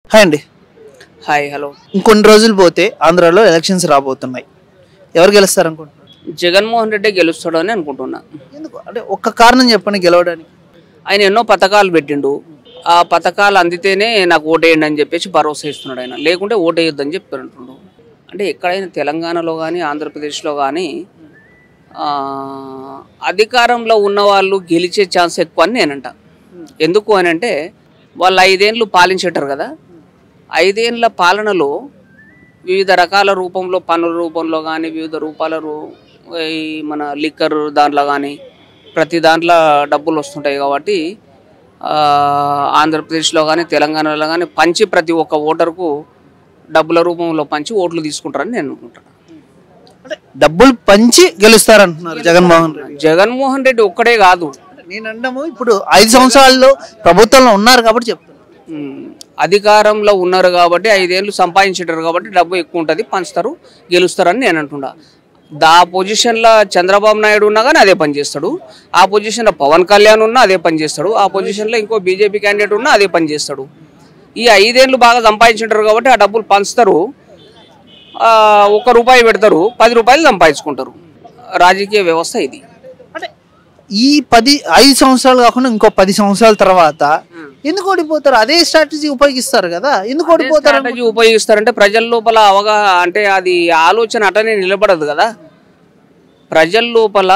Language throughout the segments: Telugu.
హాయ్ అండి. Hi hello. ఇంకొన్ని రోజులు పోతే ఆంధ్రాలో ఎలక్షన్స్ రాబోతున్నాయి. ఎవరు గెలుస్తారు అనుకుంటున్నారు? జగన్మోహన్ రెడ్డి గెలుస్తాడు అని అనుకుంటున్నా. ఎందుకు అంటే ఒక్క కారణం చెప్పండి గెలవడానికి. ఆయన ఎన్నో పథకాలు పెట్టిండు. ఆ పథకాలు అందితేనే నాకు ఓటేయండి అని చెప్పేసి భరోసా ఇస్తున్నాడు. ఆయన లేకుంటే ఓటేయొద్దని చెప్పినట్టుండు. అంటే ఎక్కడైనా తెలంగాణలో కానీ ఆంధ్రప్రదేశ్లో కానీ అధికారంలో ఉన్న వాళ్ళు గెలిచే ఛాన్స్ ఎక్కువ అని నేనంట. ఎందుకు అని అంటే వాళ్ళు 5 ఏళ్ళు పాలించేటారు కదా. 5 ఏళ్ళ పాలనలో వివిధ రకాల రూపంలో పన్నుల రూపంలో కానీ వివిధ రూపాల ఈ మన లిక్కర్ దాంట్లో కానీ ప్రతి దాంట్లో డబ్బులు వస్తుంటాయి కాబట్టి ఆంధ్రప్రదేశ్లో కానీ తెలంగాణలో కానీ పంచి ప్రతి ఒక్క ఓటర్కు డబ్బుల రూపంలో పంచి ఓట్లు తీసుకుంటారని నేను అనుకుంటాను. అంటే డబ్బులు పంచి గెలుస్తారంటున్నారు జగన్మోహన్ రెడ్డి ఒక్కడే కాదు. నేను అంటాము ఇప్పుడు 5 సంవత్సరాల్లో ప్రభుత్వంలో ఉన్నారు కాబట్టి చెప్తాను. అధికారంలో ఉన్నారు కాబట్టి 5 ఏళ్ళు సంపాదించారు కాబట్టి డబ్బు ఎక్కువ ఉంటుంది, పంచుతారు, గెలుస్తారని నేను అంటున్నా. ఆ పొజిషన్లో చంద్రబాబు నాయుడు ఉన్నా కానీ అదే పని చేస్తాడు. ఆ పొజిషన్లో పవన్ కళ్యాణ్ ఉన్నా అదే పని చేస్తాడు. ఆ పొజిషన్లో ఇంకో బీజేపీ క్యాండిడేట్ ఉన్నా అదే పని చేస్తాడు. ఈ 5 ఏళ్ళు బాగా సంపాదించారు కాబట్టి ఆ డబ్బులు పంచుతారు, ₹1 పెడతారు, ₹10 సంపాదించుకుంటారు. రాజకీయ వ్యవస్థ ఇది. అంటే ఈ 5 సంవత్సరాలు కాకుండా ఇంకో 10 సంవత్సరాల తర్వాత ఎందుకు ఓడిపోతారు? అదే స్ట్రాటజీ ఉపయోగిస్తారు కదా. ఎందుకు ఓడిపోతారు? స్ట్రాటజీ ఉపయోగిస్తారంటే ప్రజల లోపల అవగాహన, అంటే అది ఆలోచన అటనే నిలబడదు కదా. ప్రజల లోపల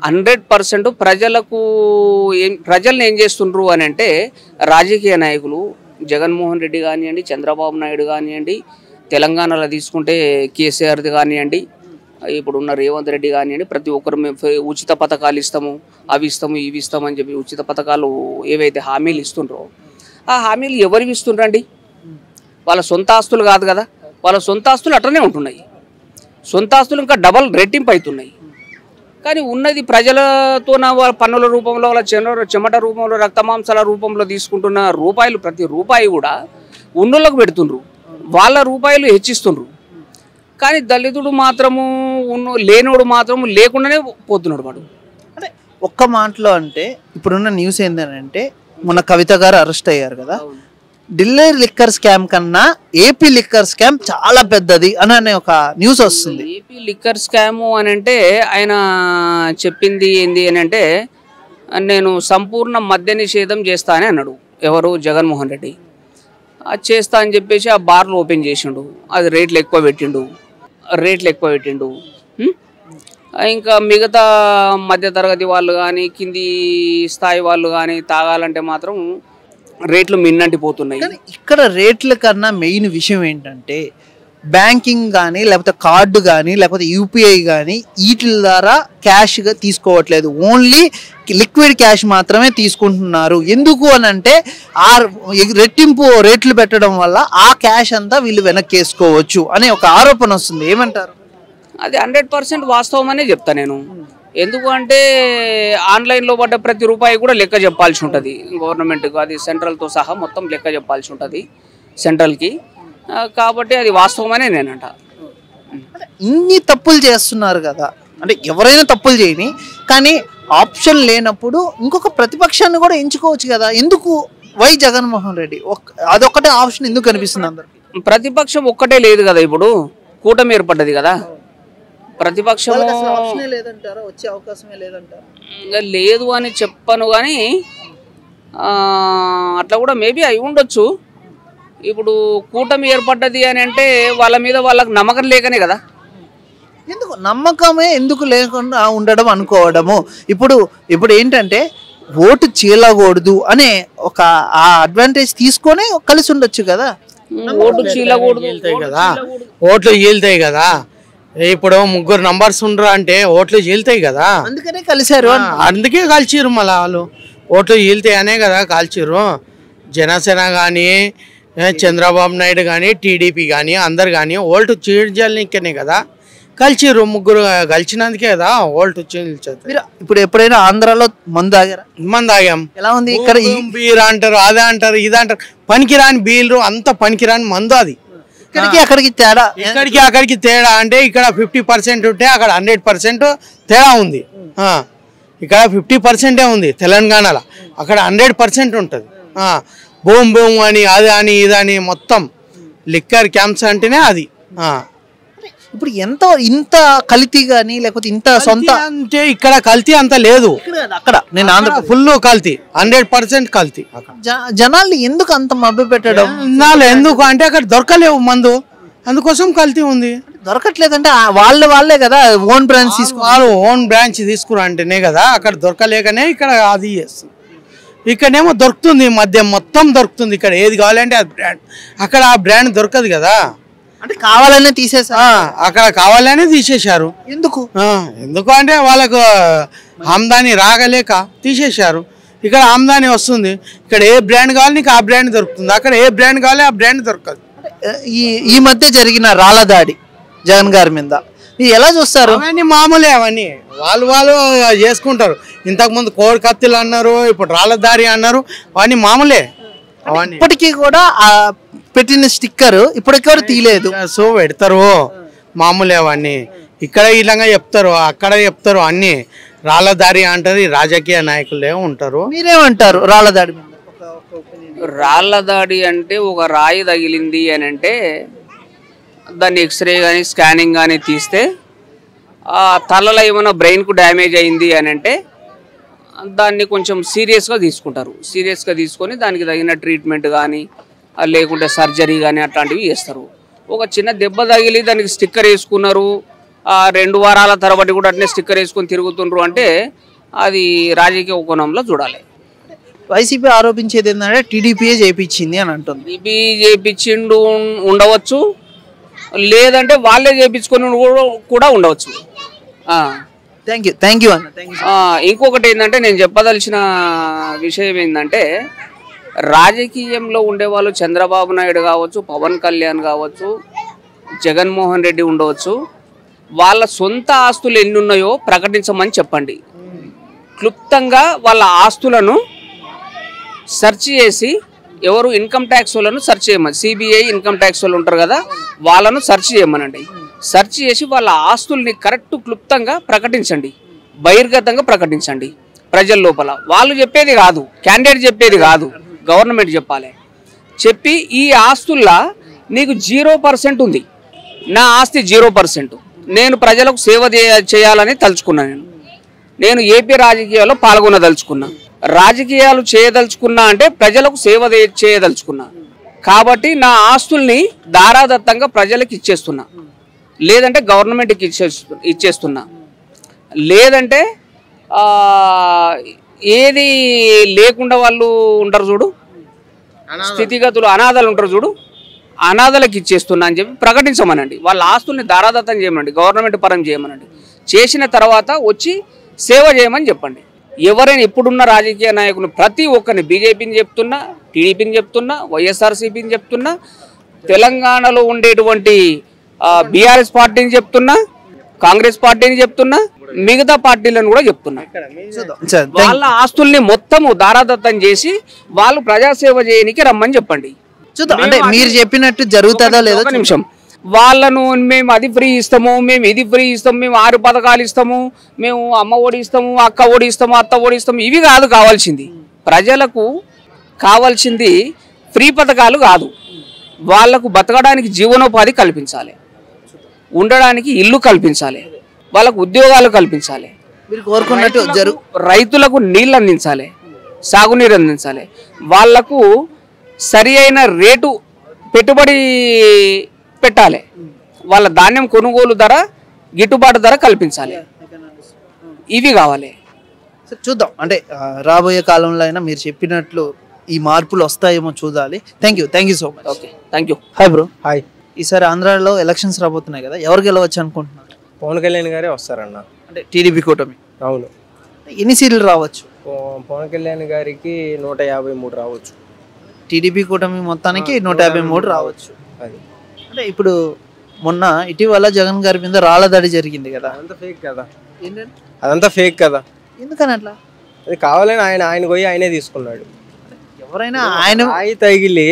100% ప్రజల్ని ఏం చేస్తుండ్రు అని అంటే రాజకీయ నాయకులు జగన్మోహన్ రెడ్డి కానివ్వండి, చంద్రబాబు నాయుడు కానివ్వండి, తెలంగాణలో తీసుకుంటే కేసీఆర్ది కానివ్వండి, ఇప్పుడున్న రేవంత్ రెడ్డి కానివ్వండి, ప్రతి ఒక్కరు మేము ఉచిత పథకాలు ఇస్తాము, అవి ఇస్తాము, ఇవి ఇస్తామని చెప్పి ఉచిత పథకాలు ఏవైతే హామీలు ఇస్తుండ్రో ఆ హామీలు ఎవరికి ఇస్తుండ్రండి? వాళ్ళ సొంత ఆస్తులు కాదు కదా. వాళ్ళ సొంత ఆస్తులు అట్లనే ఉంటున్నాయి. సొంత ఆస్తులు ఇంకా డబల్ రెట్టింపు అవుతున్నాయి. కానీ ఉన్నది ప్రజలతో పన్నుల రూపంలో, వాళ్ళ చెమట రూపంలో, రక్తమాంసాల రూపంలో తీసుకుంటున్న రూపాయలు, ప్రతి రూపాయి కూడా ఉన్నోళ్ళకు పెడుతుండ్రు, వాళ్ళ రూపాయలు హెచ్చిస్తుండ్రు. కానీ దళితుడు మాత్రము లేనోడు మాత్రము లేకుండానే పోతున్నాడు వాడు. అంటే ఒక్క మాటలో అంటే ఇప్పుడున్న న్యూస్ ఏంటంటే మొన్న కవిత గారు అరెస్ట్ అయ్యారు కదా. ఢిల్లీ లిక్కర్ స్కామ్ కన్నా ఏపీ లిక్కర్ స్కామ్ చాలా పెద్దది అని ఒక న్యూస్ వస్తుంది. ఏపీ లిక్కర్ స్కాము అని అంటే ఆయన చెప్పింది ఏంది అని అంటే నేను సంపూర్ణ మద్య నిషేధం చేస్తా అని అన్నాడు. ఎవరు? జగన్మోహన్ రెడ్డి. అది చేస్తా అని చెప్పేసి ఆ బార్లు ఓపెన్ చేసిండు. అది రేట్లు ఎక్కువ పెట్టిండు. ఇంకా మిగతా మధ్యతరగతి వాళ్ళు కానీ కింది స్థాయి వాళ్ళు కానీ తాగాలంటే మాత్రం రేట్లు మిన్నంటిపోతున్నాయి. ఇక్కడ రేట్ల కన్నా మెయిన్ విషయం ఏంటంటే బ్యాంకింగ్ కానీ లేకపోతే కార్డు కానీ లేకపోతే యూపీఐ కానీ వీటి ద్వారా క్యాష్గా తీసుకోవట్లేదు. ఓన్లీ లిక్విడ్ క్యాష్ మాత్రమే తీసుకుంటున్నారు. ఎందుకు అని అంటే ఆ రెట్టింపు రేట్లు పెట్టడం వల్ల ఆ క్యాష్ అంతా వీళ్ళు వెనక్కి వేసుకోవచ్చు అనే ఒక ఆరోపణ వస్తుంది. ఏమంటారు? అది 100% వాస్తవం అనే చెప్తా నేను. ఎందుకు అంటే ఆన్లైన్లో పడ్డ ప్రతి రూపాయి కూడా లెక్క చెప్పాల్సి ఉంటుంది గవర్నమెంట్కి. అది సెంట్రల్తో సహా మొత్తం లెక్క చెప్పాల్సి ఉంటుంది సెంట్రల్కి. కాబట్టి అది వాస్తవమనే నేనంట. ఇన్ని తప్పులు చేస్తున్నారు కదా, అంటే ఎవరైనా తప్పులు చేయని, కానీ ఆప్షన్ లేనప్పుడు ఇంకొక ప్రతిపక్షాన్ని కూడా ఎంచుకోవచ్చు కదా. ఎందుకు వై జగన్మోహన్ రెడ్డి అదొక్కటే ఆప్షన్ ఎందుకు కనిపిస్తుంది అందరికి? ప్రతిపక్షం ఒక్కటే లేదు కదా. ఇప్పుడు కూటమి ఏర్పడ్డది కదా. ప్రతిపక్షం వచ్చే అవకాశమే లేదంటారు. లేదు అని చెప్పను కానీ అట్లా కూడా మేబీ అయి ఉండొచ్చు. ఇప్పుడు కూటమి ఏర్పడ్డది అని అంటే వాళ్ళ మీద వాళ్ళకి నమ్మకం లేకనే కదా. ఎందుకు నమ్మకమే ఎందుకు లేకుండా ఉండడం అనుకోవడము. ఇప్పుడు ఏంటంటే ఓటు చీలకూడదు అనే ఒక ఆ అడ్వాంటేజ్ తీసుకొని కలిసి ఉండొచ్చు కదా. ఓటు చీలకూడదు కదా, ఓట్లు చీలుతాయి కదా. ఇప్పుడు 3 నంబర్స్ ఉండరు అంటే ఓట్లు చీలుతాయి కదా, అందుకనే కలిసారు. అందుకే కాల్చిర్రు. మళ్ళీ వాళ్ళు ఓట్లు చీలుతాయి అనే కదా కాల్చిర్రు. జనసేన కానీ చంద్రబాబు నాయుడు కానీ టీడీపీ కానీ అందరు కానీ ఓల్ట్ చీల్చడానికనే కదా కలిసిర్రు. 3 కలిసినందుకే కదా ఓల్ట్ చీల్చేది. ఇప్పుడు ఎప్పుడైనా ఆంధ్రాలో మందు ఆగారా? మందు ఆగాం. ఎలా ఉంది? ఇక్కడ బీర్ అంటారు, అదే అంటారు, ఇది అంటారు. పనికిరాని బీర్లు, అంత పనికిరాని మందు. అది అక్కడికి తేడా, అక్కడికి తేడా అంటే ఇక్కడ 50% ఉంటే అక్కడ 100% తేడా ఉంది. ఇక్కడ 50% ఉంది తెలంగాణలో, అక్కడ 100% ఉంటుంది. బూమ్ బూమ్ అని అది అని ఇదని మొత్తం లిక్కర్ క్యాంప్స్ అంటేనే అది. ఇప్పుడు ఇంత కల్తీ కానీ లేకపోతే ఇంత సొంత అంటే ఇక్కడ కల్తీ అంత లేదు, అక్కడ నేను ఫుల్ కల్తీ 100% కల్తీ. జనాల్ని ఎందుకు అంత మభ్య పెట్టడం? ఎందుకు అంటే అక్కడ దొరకలేవు మందు, అందుకోసం కల్తీ ఉంది. దొరకట్లేదంటే వాళ్ళే కదా ఓన్ బ్రాంచ్ వాళ్ళు ఓన్ బ్రాంచ్ తీసుకురా అంటేనే కదా, అక్కడ దొరకలేకనే ఇక్కడ అది చేస్తుంది. ఇక్కడేమో దొరుకుతుంది, మద్యం మొత్తం దొరుకుతుంది. ఇక్కడ ఏది కావాలంటే అది బ్రాండ్, అక్కడ ఆ బ్రాండ్ దొరకదు కదా. అంటే కావాలనే తీసేసారు, అక్కడ కావాలనే తీసేశారు. ఎందుకు అంటే వాళ్ళకు ఆమ్దాని రాగలేక తీసేశారు. ఇక్కడ ఆమ్దాని వస్తుంది, ఇక్కడ ఏ బ్రాండ్ కావాలి నీకు ఆ బ్రాండ్ దొరుకుతుంది, అక్కడ ఏ బ్రాండ్ కావాలి ఆ బ్రాండ్ దొరకదు. ఈ మధ్య జరిగిన రాళ్ళ దాడి జగన్ గారి మీద ఎలా చూస్తారు? అవన్నీ మామూలే, అవన్నీ వాళ్ళు చేసుకుంటారు. ఇంతకుముందు కోడి కత్తులు అన్నారు, ఇప్పుడు రాళ్ళ దారి అన్నారు, అవన్నీ మామూలే. అవన్నీ ఇప్పటికీ కూడా పెట్టిన స్టిక్కర్ ఇప్పటికీ కూడా తీయలేదు. సో పెడతారు, మామూలే అవన్నీ. ఇక్కడ ఇలాగా చెప్తారు, అక్కడ చెప్తారు, అన్ని రాళ్ళ దారి అంటారు. రాజకీయ నాయకులే ఉంటారు. మీరేమంటారు రాళ్ళ దాడి మీద? రాళ్ళ దాడి అంటే ఒక రాయి తగిలింది అని అంటే దాన్ని ఎక్స్రే కానీ స్కానింగ్ కానీ తీస్తే ఆ తలలో ఏమైనా బ్రెయిన్కు డ్యామేజ్ అయింది అని అంటే దాన్ని కొంచెం సీరియస్గా తీసుకుంటారు. సీరియస్గా తీసుకొని దానికి తగిన ట్రీట్మెంట్ కానీ లేకుంటే సర్జరీ కానీ అట్లాంటివి చేస్తారు. ఒక చిన్న దెబ్బ తగిలి దానికి స్టిక్కర్ వేసుకున్నారు, 2 వారాల తరబడి కూడా అట్నే స్టిక్కర్ వేసుకొని తిరుగుతుండ్రు అంటే అది రాజకీయ కోణంలో చూడాలి. వైసీపీ ఆరోపించేది ఏంటంటే టీడీపీయే చేయించింది అని అంటుంది. టీడీపీ చేయించిండు ఉండవచ్చు, లేదంటే వాళ్ళే చేయించుకొని కూడా ఉండవచ్చు. థ్యాంక్ యూ అన్న. ఇంకొకటి ఏంటంటే నేను చెప్పదలిచిన విషయం ఏంటంటే రాజకీయంలో ఉండేవాళ్ళు చంద్రబాబు నాయుడు కావచ్చు, పవన్ కళ్యాణ్ కావచ్చు, జగన్మోహన్ రెడ్డి ఉండవచ్చు, వాళ్ళ సొంత ఆస్తులు ఎన్ని ఉన్నాయో ప్రకటించమని చెప్పండి. క్లుప్తంగా వాళ్ళ ఆస్తులను సెర్చ్ చేసి ఎవరు ఇన్కమ్ ట్యాక్స్ వాళ్ళను సెర్చ్ చేయమని, సిబిఐ ఇన్కమ్ ట్యాక్స్ వాళ్ళు ఉంటారు కదా, వాళ్ళను సెర్చ్ చేయమనండి. సెర్చ్ చేసి వాళ్ళ ఆస్తుల్ని కరెక్ట్ క్లుప్తంగా ప్రకటించండి, బహిర్గతంగా ప్రకటించండి ప్రజల లోపల. వాళ్ళు చెప్పేది కాదు, క్యాండిడేట్ చెప్పేది కాదు, గవర్నమెంట్ చెప్పాలి. చెప్పి ఈ ఆస్తుల్లో నీకు 0% ఉంది, నా ఆస్తి 0%, నేను ప్రజలకు సేవ చేయాలని తలుచుకున్నాను. నేను ఏపీ రాజకీయాల్లో పాల్గొనదలుచుకున్నా, రాజకీయాలు చేయదలుచుకున్నా అంటే ప్రజలకు సేవ చేయదలుచుకున్నా. కాబట్టి నా ఆస్తుల్ని దారాదత్తంగా ప్రజలకు ఇచ్చేస్తున్నా, లేదంటే గవర్నమెంట్కి ఇచ్చేస్తున్నా, లేదంటే ఏది లేకుండా వాళ్ళు ఉంటారు చూడు, స్థితిగతులు అనాథలు ఉంటారు చూడు, అనాథలకు ఇచ్చేస్తున్నా అని చెప్పి ప్రకటించమనండి. వాళ్ళ ఆస్తుల్ని దారాదత్తం చేయమనండి, గవర్నమెంట్ పరం చేయమనండి. చేసిన తర్వాత వచ్చి సేవ చేయమని చెప్పండి. ఎవరైనా ఇప్పుడున్న రాజకీయ నాయకులు ప్రతి ఒక్కరిని, బీజేపీని చెప్తున్నా, టీడీపీని చెప్తున్నా, వైఎస్ఆర్సీపీని చెప్తున్నా, తెలంగాణలో ఉండేటువంటి బీఆర్ఎస్ పార్టీని చెప్తున్నా, కాంగ్రెస్ పార్టీని చెప్తున్నా, మిగతా పార్టీలను కూడా చెప్తున్నా. వాళ్ళ ఆస్తుల్ని మొత్తము దారాదత్తం చేసి వాళ్ళు ప్రజాసేవ చేయడానికి రమ్మని చెప్పండి. చూద్దాం, అంటే మీరు చెప్పినట్టు జరుగుతుందో లేదో. ఒక నిమిషం, వాళ్ళను మేము అది ఫ్రీ ఇస్తాము, మేము ఇది ఫ్రీ ఇస్తాము, మేము 6 పథకాలు ఇస్తాము, మేము అమ్మ ఒడి ఇస్తాము, అక్క ఒడి ఇస్తాము, అత్త ఒడి ఇస్తాము, ఇవి కాదు కావాల్సింది. ప్రజలకు కావాల్సింది ఫ్రీ పథకాలు కాదు, వాళ్లకు బతకడానికి జీవనోపాధి కల్పించాలి, ఉండడానికి ఇల్లు కల్పించాలి, వాళ్ళకు ఉద్యోగాలు కల్పించాలి, మీరు కోరుకున్నట్టు రైతులకు నీళ్ళు అందించాలి, సాగునీరు అందించాలి, వాళ్లకు సరి అయిన రేటు పెట్టుబడి పెట్టాలి, వాళ్ళ ధాన్యం కొనుగోలు ధర గిట్టుబాటు ధర కల్పించాలి. ఇవి కావాలి. చూద్దాం, అంటే రాబోయే కాలంలో అయినా మీరు చెప్పినట్లు ఈ మార్పులు వస్తాయేమో చూడాలి. Thank you so much. Okay, thank you. Hi bro. Hi. ఈసారి ఆంధ్రాలో ఎలక్షన్స్ రాబోతున్నాయి కదా, ఎవరు గెలవచ్చు అనుకుంటున్నారు? పవన్ కళ్యాణ్ గారే వస్తారన్న. అంటే టీడీపీ కూటమి. అవును. ఎన్ని సీట్లు రావచ్చు? పవన్ కళ్యాణ్ గారికి 153 రావచ్చు. టీడీపీ కూటమి మొత్తానికి 153 రావచ్చు. అది అంటే ఇప్పుడు మొన్న ఇటీవల జగన్ గారి మీద రాళ్ళ దాడి జరిగింది కదా, అదంతా ఫేక్ కదా. అదంతా ఫేక్ కదా. ఎందుకని అట్లా? అది కావాలని ఆయన పోయి ఆయనే తీసుకున్నాడు. ఎవరైనా ఆయన తగిలి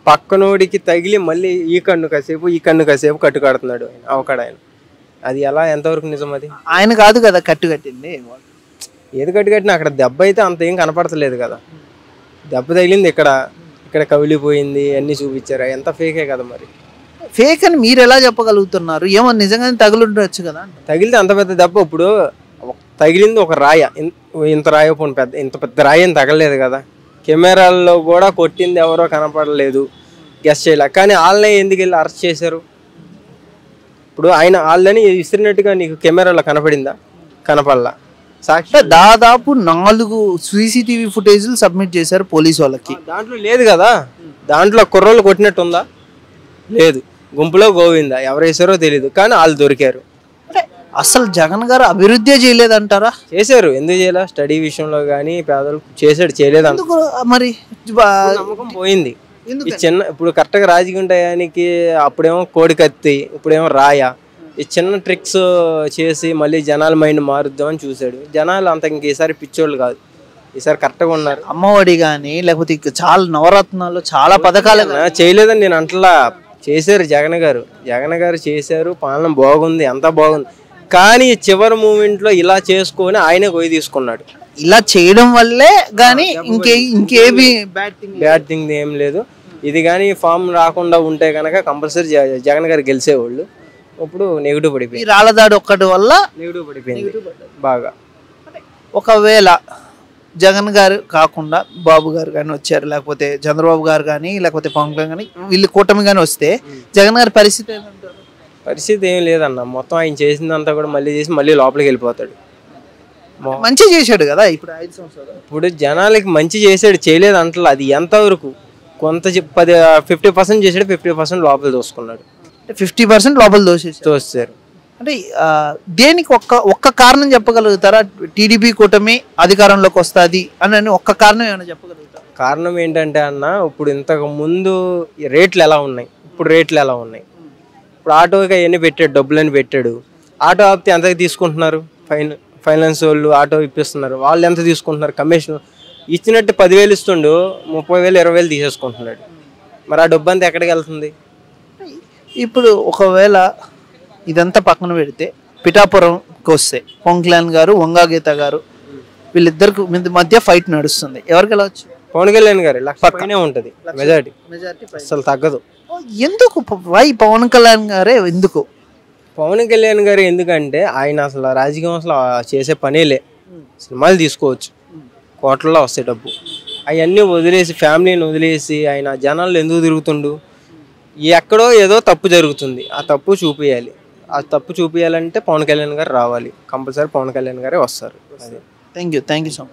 పక్కనోడికి తగిలి మళ్ళీ ఈ కన్ను కాసేపు కట్టు కడుతున్నాడు ఆయన. అది ఎలా, ఎంతవరకు నిజం? అది ఆయన కాదు కదా కట్టు కట్టింది. ఏది కట్టు కట్టినా అక్కడ దెబ్బ అయితే అంత ఏం కనపడతలేదు కదా. దెబ్బ తగిలింది ఇక్కడ ఇక్కడ కవిలిపోయింది అన్నీ చూపించారు, ఎంత ఫేకే కదా మరి. ఫేక్ అని మీరు ఎలా చెప్పగలుగుతున్నారు? ఏమో నిజంగానే తగులుండొచ్చు కదా. తగిలితే అంత పెద్ద దెబ్బ, ఇప్పుడు తగిలింది ఒక రాయ, ఇంత రాయ పోను పెద్ద, ఇంత పెద్ద రాయి ఏం తగలలేదు కదా. కెమెరాల్లో కూడా కొట్టింది ఎవరో కనపడలేదు, గెస్ట్ చేయలే. కానీ వాళ్ళనే ఎందుకు వెళ్ళి అరెస్ట్ చేశారు? ఇప్పుడు ఆయన వాళ్ళని విసిరినట్టుగా నీకు కెమెరాలో కనపడిందా? కనపడలా. సాక్షి దాదాపు 4 CCTV ఫుటేజ్లు సబ్మిట్ చేశారు పోలీసు వాళ్ళకి. దాంట్లో లేదు కదా, దాంట్లో కుర్రోళ్ళు కొట్టినట్టు ఉందా? లేదు. గుంపులో గోవిందా, ఎవరు వేసారో తెలీదు, కానీ వాళ్ళు దొరికారు. అసలు జగన్ గారు అభివృద్ధి చేయలేదంటారా? చేశారు, ఎందుకు చేయలే? స్టడీ విషయంలో కానీ పేదలకు చేశాడు, చేయలేదంట. మరి నమ్మకం పోయింది. ఈ చిన్న ఇప్పుడు కరెక్ట్గా రాజకీయ టయానికి అప్పుడేమో కోడి కత్తి, ఇప్పుడేమో రాయ, ఈ చిన్న ట్రిక్స్ చేసి మళ్ళీ జనాల మైండ్ మారుద్దామని చూశాడు. జనాలు అంత ఈసారి పిచ్చోళ్ళు కాదు, ఈసారి కరెక్ట్గా ఉన్నారు. అమ్మఒడి కానీ లేకపోతే చాలా నవరత్నాలు చాలా పథకాలు చేయలేదని నేను అంటలా, చేశారు. జగన్ గారు చేశారు, పాలన బాగుంది, అంతా బాగుంది. కానీ చివరి మూమెంట్లో ఇలా చేసుకొని ఆయనే గొయ్యి తీసుకున్నాడు. ఇలా చేయడం వల్లే కానీ ఇంకేమి బ్యాడ్ థింగ్ ఏం లేదు. ఇది కానీ ఫామ్ రాకుండా ఉంటే కనుక కంపల్సరీ జగన్ గారు గెలిచేవాళ్ళు. ఇప్పుడు నెగిటివ్ పడిపోయింది, రాళ్ళదాడి ఒక్కటి వల్ల నెగిటివ్ పడిపోయింది బాగా. ఒకవేళ జగన్ గారు కాకుండా బాబు గారు కానీ వచ్చారు, లేకపోతే చంద్రబాబు గారు కానీ లేకపోతే పవన్ కళ్యాణ్ కానీ వీళ్ళు కూటమి కానీ వస్తే జగన్ గారి పరిస్థితి ఏంటంటారు? పరిస్థితి ఏం లేదన్న, మొత్తం ఆయన చేసిందంతా కూడా మళ్ళీ చేసి మళ్ళీ లోపలికి వెళ్ళిపోతాడు. మంచి చేశాడు కదా ఇప్పుడు 5 సంవత్సరాలు. ఇప్పుడు జనాలకి మంచి చేసాడు, చేయలేదు అంటలా. అది ఎంతవరకు కొంత 50% చేసాడు, 50% లోపల దోసుకున్నాడు. 50% లోపల తోస్తారు. అంటే దేనికి ఒక్క కారణం చెప్పగలుగుతారా? టీడీపీ కూటమి అధికారంలోకి వస్తుంది అని ఒక్క కారణం ఏమైనా చెప్పగలుగుతారా? కారణం ఏంటంటే అన్న, ఇప్పుడు ఇంతకు ముందు రేట్లు ఎలా ఉన్నాయి, ఇప్పుడు రేట్లు ఎలా ఉన్నాయి. ఇప్పుడు ఆటోకి అవన్నీ పెట్టాడు, డబ్బులని పెట్టాడు. ఆటో ఆపితే ఎంతకి తీసుకుంటున్నారు? ఫైనాన్స్ వాళ్ళు ఆటో ఇప్పిస్తున్నారు, వాళ్ళు ఎంత తీసుకుంటున్నారు? కమిషన్ ఇచ్చినట్టు 10,000 ఇస్తుండు, 30,000 20,000 తీసేసుకుంటున్నాడు. మరి ఆ డబ్బు అంతా ఎక్కడికి వెళ్తుంది? ఇప్పుడు ఒకవేళ ఇదంతా పక్కన పెడితే పిఠాపురంకి వస్తే పవన్ కళ్యాణ్ గారు, వంగా గీత గారు వీళ్ళిద్దరికి మధ్య ఫైట్ నడుస్తుంది. ఎవరికి వెళ్ళవచ్చు? పవన్ కళ్యాణ్ గారు పక్కనే ఉంటుంది మెజారిటీ, అసలు తగ్గదు. ఎందుకు పవన్ కళ్యాణ్ గారే ఎందుకు? పవన్ కళ్యాణ్ గారు ఎందుకంటే ఆయన అసలు రాజకీయం అసలు చేసే పనేలే. సినిమాలు తీసుకోవచ్చు, కోట్లలో వస్తాయి డబ్బు, అవన్నీ వదిలేసి ఫ్యామిలీని వదిలేసి ఆయన జనాల్లో ఎందుకు తిరుగుతుండు? ఎక్కడో ఏదో తప్పు జరుగుతుంది, ఆ తప్పు చూపించాలి. ఆ తప్పు చూపించాలంటే పవన్ కళ్యాణ్ గారు రావాలి, కంపల్సరీ పవన్ కళ్యాణ్ గారే వస్తారు. Thank you so much.